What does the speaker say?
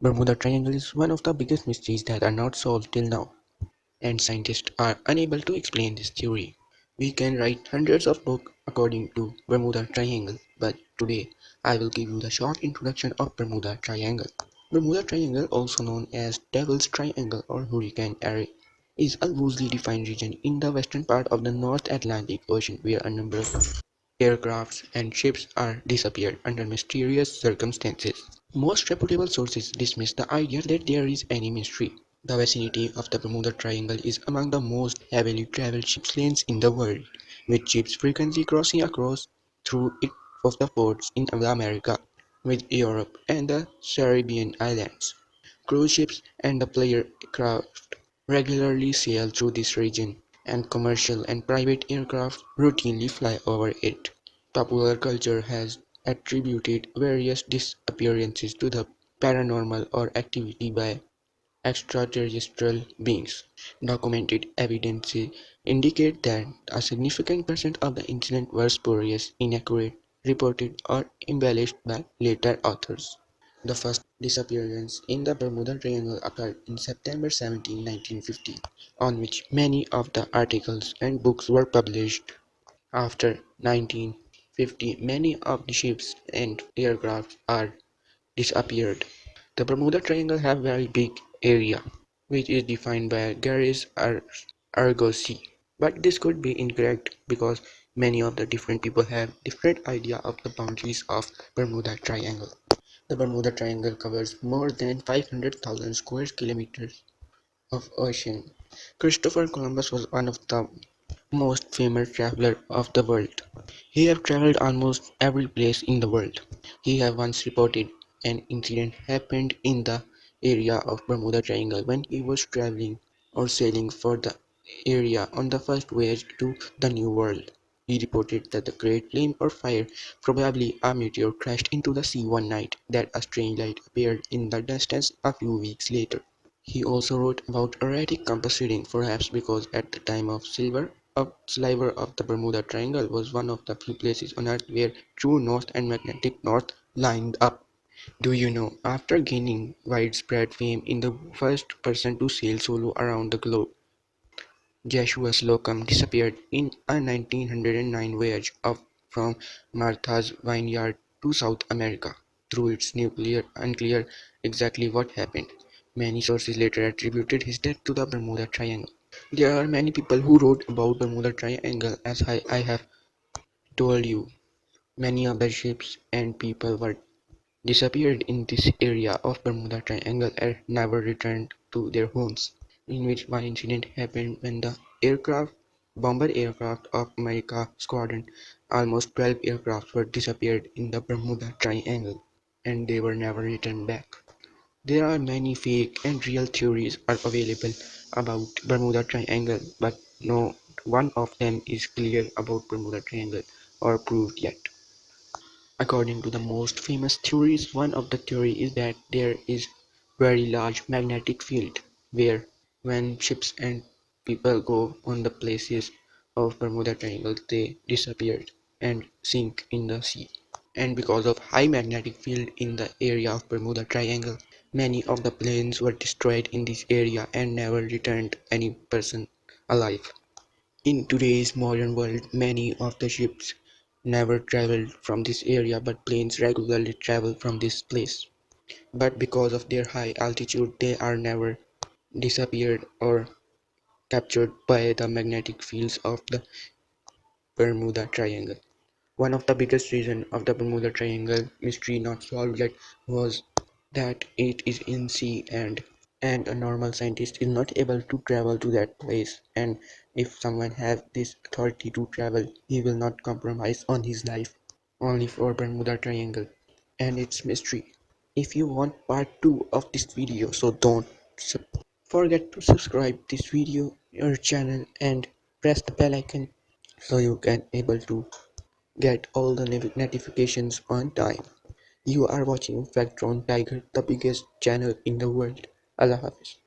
Bermuda Triangle is one of the biggest mysteries that are not solved till now, and scientists are unable to explain this theory. We can write hundreds of books according to Bermuda Triangle, but today I will give you the short introduction of Bermuda Triangle. Bermuda Triangle, also known as Devil's Triangle or Hurricane Area, is a loosely defined region in the western part of the North Atlantic Ocean where a number of aircrafts and ships are disappeared under mysterious circumstances. Most reputable sources dismiss the idea that there is any mystery. The vicinity of the Bermuda Triangle is among the most heavily traveled ship lanes in the world, with ships frequently crossing across through it of the ports in America, with Europe and the Caribbean islands. Cruise ships and the pleasure craft regularly sail through this region, and commercial and private aircraft routinely fly over it. Popular culture has attributed various disappearances to the paranormal or activity by extraterrestrial beings. Documented evidence indicates that a significant percent of the incidents were spurious, inaccurate, reported, or embellished by later authors. The first disappearance in the Bermuda Triangle occurred in September 17, 1950, on which many of the articles and books were published. After 1950, many of the ships and aircraft are disappeared. The Bermuda Triangle have very big area, which is defined by Gary's Argosy. But this could be incorrect because many of the different people have different idea of the boundaries of Bermuda Triangle. The Bermuda Triangle covers more than 500,000 square kilometers of ocean. Christopher Columbus was one of the most famous traveler of the world. He have traveled almost every place in the world. He have once reported an incident happened in the area of Bermuda Triangle when he was traveling or sailing for the area on the first voyage to the New World. He reported that the great flame or fire, probably a meteor, crashed into the sea one night, that a strange light appeared in the distance a few weeks later. He also wrote about erratic compass reading, perhaps because at the time of silver, a sliver of the Bermuda Triangle was one of the few places on Earth where true north and magnetic north lined up. Do you know, after gaining widespread fame in the first person to sail solo around the globe, Joshua Slocum disappeared in a 1909 voyage from Martha's Vineyard to South America. Through its nuclear unclear exactly what happened. Many sources later attributed his death to the Bermuda Triangle. There are many people who wrote about Bermuda Triangle as I have told you. Many of the ships and people were disappeared in this area of Bermuda Triangle and never returned to their homes, in which one incident happened when the aircraft bomber aircraft of America Squadron, almost 12 aircraft were disappeared in the Bermuda Triangle, and they were never returned back. There are many fake and real theories are available about Bermuda Triangle, but no one of them is clear about Bermuda Triangle or proved yet. According to the most famous theories, one of the theory is that there is very large magnetic field where when ships and people go on the places of Bermuda Triangle they disappeared and sink in the sea. And because of high magnetic field in the area of Bermuda Triangle, many of the planes were destroyed in this area and never returned any person alive. In today's modern world, many of the ships never traveled from this area but planes regularly travel from this place. But because of their high altitude, they are never disappeared or captured by the magnetic fields of the Bermuda Triangle. One of the biggest reasons of the Bermuda Triangle mystery not solved yet was that it is in sea and a normal scientist is not able to travel to that place, and if someone has this authority to travel he will not compromise on his life only for Bermuda Triangle and its mystery. If you want part 2 of this video, so don't forget to subscribe this video your channel and press the bell icon so you can able to get all the notifications on time. You are watching Factron Tiger, the biggest channel in the world. Allah Hafiz.